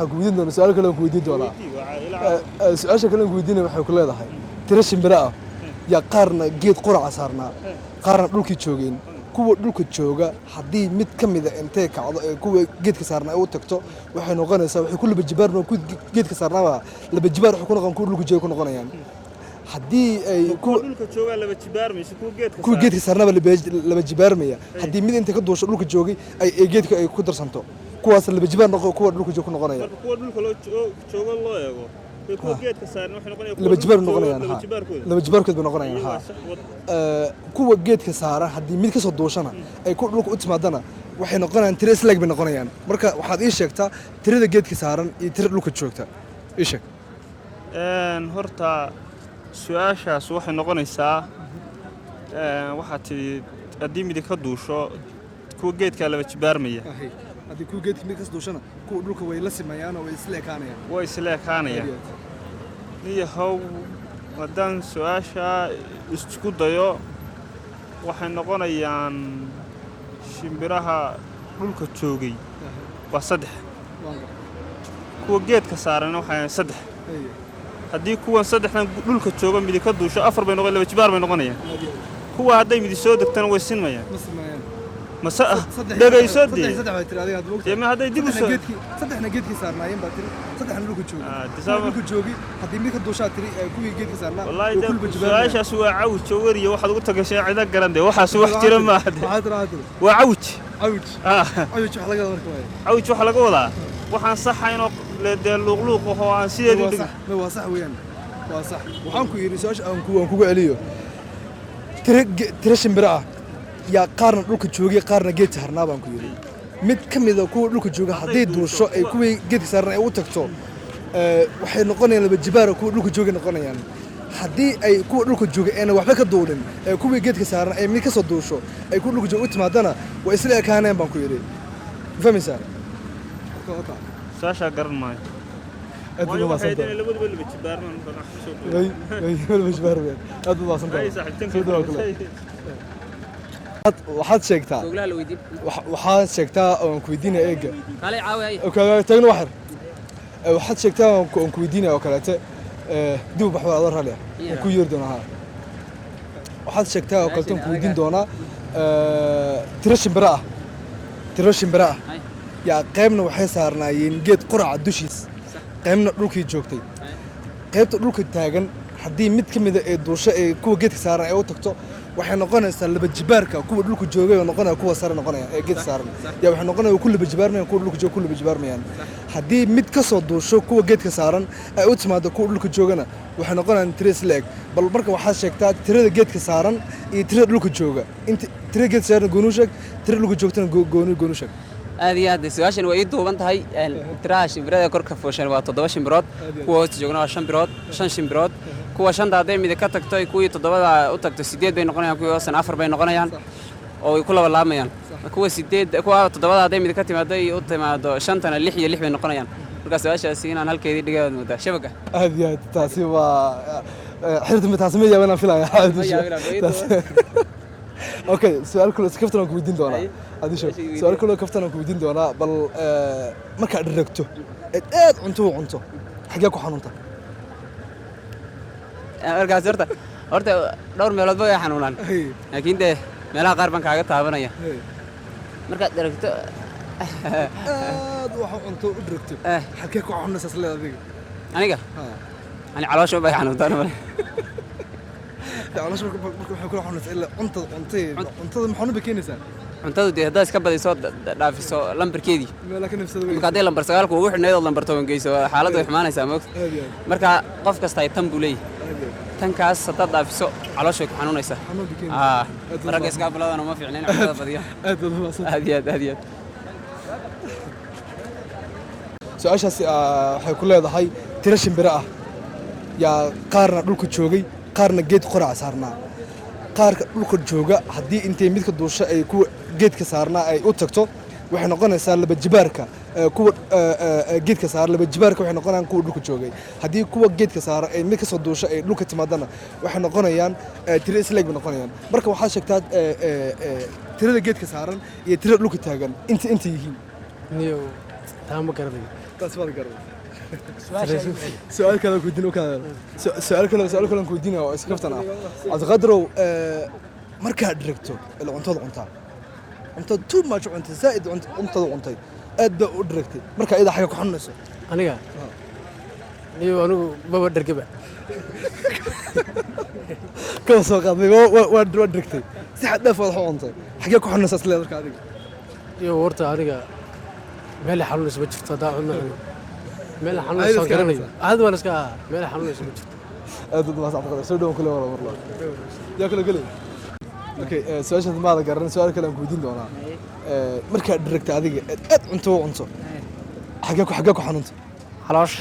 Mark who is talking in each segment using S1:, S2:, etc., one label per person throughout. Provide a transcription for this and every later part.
S1: waxaan ku weydiin doonaa su'aal kale oo ku weydiin doonaa su'aasha kale oo ku weydiinay waxay ku leedahay tiro shimbira ah yaa qaarna geed quraca saarnaa qaarna dhulkii joogeen kuwa dhulka jooga haddii mid ka mid ah intee kacdo ee kuwa geedka saarnaa ay u tagto waxay noqonaysaa waxay ku laba jibaarno ku geedka saarnaa laba jibaar waxay ku noqon kuwa dhulka jooga ku noqonayaan haddii ay
S2: kuwa dhulka jooga laba jibaarmayso
S1: kuwa geedka saarnaa laba jibaarmaya haddii mid inta ka duusho dhulka joogay ay geedka ay ku darsanto kuwaas laba jibaar noqon kuwa dhulka jooga ku noqonaya
S2: marka kuwa dhulka jooga loo eego kuwa geedka saaran waxay noqonayaan
S1: laba jibaar noqonayaan laba jibaarkood bay noqonayaan kuwa geedka saaran haddii mid ka soo duushana ay ku dhulka u timaadana waxay noqonayaan tiro isleeg bay noqonayaan marka waxaad ii sheegtaa tirada geedka saaran iyo tirada dhulka joogta ii sheeg
S2: horta su'aashaas waxay noqonaysaa waxaad tidhi haddii midi ka duusho kuwa geedkaa laba jibaarmaya
S1: haddii kuwa geedka mid ka soo duushana kuwa dhulka way la simayaan oo
S2: way isla ekaanayaan niyahow haddaan su'aasha isku dayo waxay noqonayaan shimbiraha dhulka joogay waa 3 kuwa geedka saaran waxay 3 haddii kuwan 3 dhulka jooga midi ka duusho 4 bay noqon laba jibaar bay noqonayaan kuwa hadday midi soo degtana way sinmayaan masa dhagayso ma hadday dib u soo
S1: saddexna geedkii saarnaayeen baa tiri saddexna dhulka jooga dhulka joogi haddii mid ka duushaa tiri kuwii geedkii saarnaa
S2: wallahi su'aashaas waa cawj wariyo waxaad ugu tagashay cida garande waxaas wax jira ma waa cawj wax laga wadaa waxaan saxaynoo leedeen luuqluuq oo aan sideedii dhigay
S1: waa sax weeyaan waa sax waxaan ku yiri su'aasha aan kugu celiyo tiro shimbira ah yaa qaarna dhulka joogay qaarna geedka harnaa baan ku yiri mid ka mid ah kuwa dhulka jooga hadday duusho ay kuwii geedka saaran ay u tagto waxay noqonayaan laba jibaar kuwa dhulka jooga noqonayaan haddii ay kuwa dhulka jooga ayna waxba ka duulin kuwii geedka saaran ay mid ka soo duusho ay kuwa dhulka jooga u timaadana waa isla ekaanayaan baan ku yiri fahmaysaa
S2: saasha garan maayo
S1: أدنى ما صدق.
S2: اللي بدو اللي بتجبرنا
S1: أي اللي بتجبرنا أدنى ما صدق. waxaad sheegtaa waxaad sheegtaa oo ku weydiinaa eega
S3: kale caawi
S1: oo tagno waxar waxaad sheegtaa oo ku weydiinaa oo kale dib baxwa adar rale ku yeer doonaa waxaad sheegtaa oo kale ku weydiin doonaa tiro shimbira yaa qaybna waxay saarnaayeen geed quraca dushiis qaybna dhulkii joogtay qaybta dhulka taagan haddii mid ka mid ah ee duusho ee kuwa geedka saaran ay u tagto waxay noqonaysaa laba jibaarka kuwa dhulka joogay oo noqonaya kuwa sare noqonaya ee geedka saaran yaa waxay noqonaya ku laba jibaarmayaan kuwa dhulka jooga ku laba jibaarmayaan haddii mid ka soo duusho kuwa geedka saaran ay u timaado kuwa dhulka joogana waxay noqonayaan tiro isleeg bal marka waxaad sheegtaa tirada geedka saaran iyo tirada dhulka jooga inta tirada geedka saaran goonu sheeg tirada dhulka joogtana goonu sheeg
S3: aad iyo aad su'aashan way duuban tahay tiraha shimbirada korka fooshan waa 7 shimbirood kuwa hoos joogna waa 5 shimbirood kuwa 5 haday mid ka tagto ay kuwii 7 u tagto 8 bay noqonayaan kuwii hoosan 4 bay noqonayaan oo ay ku laba laamayaan kuwa 8 kuwa 7 haday mid ka timaado ay u timaado 5tana 6 iyo 6 bay noqonayaan marka su'aashaasi inaan halkeedii dhigaad moodaa shabaga
S1: aad iyo aad taasi waa xirta mitaasmay yaabana filaya okay su'aal kale iskaftan ku weydiin doonaa adisho su'aal kale kaftan ku weydiin doonaa bal marka dhiragto aad cunto xagee ku xanuunta
S3: markaas horta dhowr meelood bay xanuunaan laakiin meelaha qaar baan kaaga taabanaya marka dhiragto
S1: aad waxa cunto u dhiragto xagee ku xanuunaysa sleedadiga
S3: aniga ani caloosha bay xanuuntaan
S1: caloosha marka waxa ku xanuunaysa ila cuntada maxaa u bikeenaysaa
S3: cuntada hadda iska badayso dhaafiso lambarkeedii marka hadii lambar 9 ku ugu xidhneedo lambar 10 geyso xaaladdu way xumaanaysaa marka qof kasta ay tan bulay tankaas hadda dhaafiso caloosha ku xanuunaysa marka iska bilaadana ma fiicneen cuntada badiya aad
S1: su'aashaasi waxay ku leedahay tiro shimbira ah yaa qaarna dhulka joogay qaarna geed qurac saarnaa qaarka dhulka jooga haddii intay midka duusho ay kuwa geedka saarnaa ay u tagto waxay noqonaysaa laba jibaarka kuwa geedka saaran laba jibaarka waxay noqonayaan kuwa dhulka joogay haddii kuwa geedka saaran ay mid ka soo duusho ay dhulka timaadana waxay noqonayaan tiro isleeg bay noqonayaan marka waxaad sheegtaa tirada geedka saaran iyo tirada dhulka taagan inta yihiin
S4: تمام كردي
S1: taas baad garan su'aal kale ku diin oo kale su'aal kale ku diin oo iska kaftana Cabdiqaadirow markaad dhigto ila cuntada cuntada too much cunta zaid cuntada cuntay aad ba u dhigtay marka ida xaga ku xunayso
S4: aniga iyo anigu baba dhargaba
S1: ka soo qaaday waa dhigtay si xad dhaaf wada cuntay xaga ku xunayso isla marka adiga
S4: iyo horta aniga meel xanuun isma jirto daa cunno meel xanuun soo garanayo aad wala iska meel xanuun isma jirto
S1: aad ma saacad soo dhaw kale wala marla yaa kale kale okay su'aasha ma garan su'aal kale aan ku diin doonaa markaad dhigtay adiga aad cunto xaga ku xanuunta
S5: حلاش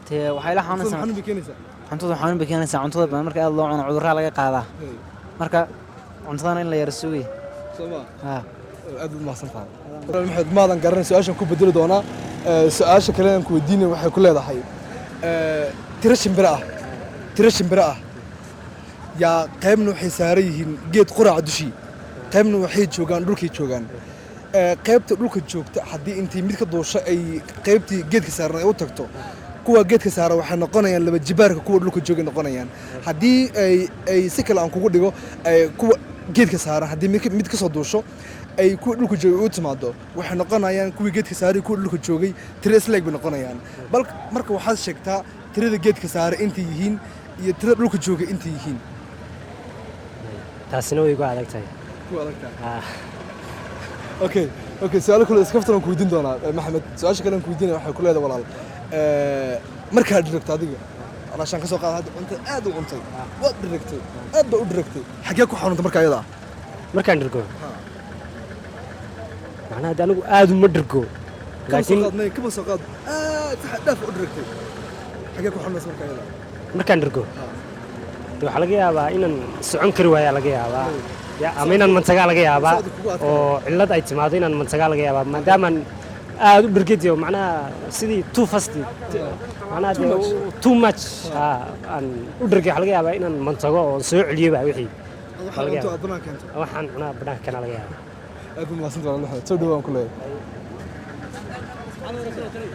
S1: tee
S5: waxay la xanuunsan
S1: xanuun bikeenaysa
S5: cuntada xanuun bay keenaysaa cuntada badan marka aad loo cuno cudurrada laga qaadaa marka cuntadana in la yar suugay
S1: Soma
S5: ha
S1: aad u mahadsantahay maxaad maadan garan su'aashan ku bedeli doonaa su'aasha kale aan ku weydiinay waxay ku leedahay tiro shimbira ah yaa qaybna waxay saaran yihiin geed quraca dushii qaybna waxay joogaan dhulkay joogaan qaybta dhulka joogta haddii intii mid ka duusho ay qaybtii geedka saaran ay u tagto kuwa geedka saaran waxay noqonayaan laba jibaarka kuwa dhulka joogay noqonayaan haddii ay si kale aan kugu dhigo kuwa geedka saaran haddii mid ka soo duusho ay kuwa dhulka joogay u timaado waxay noqonayaan kuwii geedka saaray kuwa dhulka joogay tiro isleeg bay noqonayaan bal marka waxaad sheegtaa tirada geedka saaray intay yihiin iyo tirada dhulka joogay intay yihiin
S4: taasina way ku adag tahay
S1: ku adag tahay okay su'aal kale iska fatan ku weydiin doonaa maxamed su'aasha kale aan ku weydiinay waxay ku leedahay walaal markaad dhigto adiga raashan ka soo qaad hadda cunta aad u cuntay waad dhigtay aad ba u dhigtay xagee ku xanuunta marka ayada
S4: markaan dhargo macnaha hadda anigu aad uma dhargo laakiin
S1: kaba soo qaad aad si xad dhaaf u dhigtay xagee ku xanuunta marka ayada
S4: markaan dhargo waxaa laga yaabaa inaan socon kari waayaa laga yaabaa ama inaan mantagaa laga yaabaa oo cillad ay timaado inaan mantagaa laga yaabaa maadaamaan aad u dhargadiyo macnaha sidii too fast macnaha too much aan u dhargay waxaa laga yaabaa inaan mantago oo soo celiyo baa wixii waxaan cunaa banaanka laga yaabaa
S1: aad u mahadsantahay soo dhawaan ku leeyahay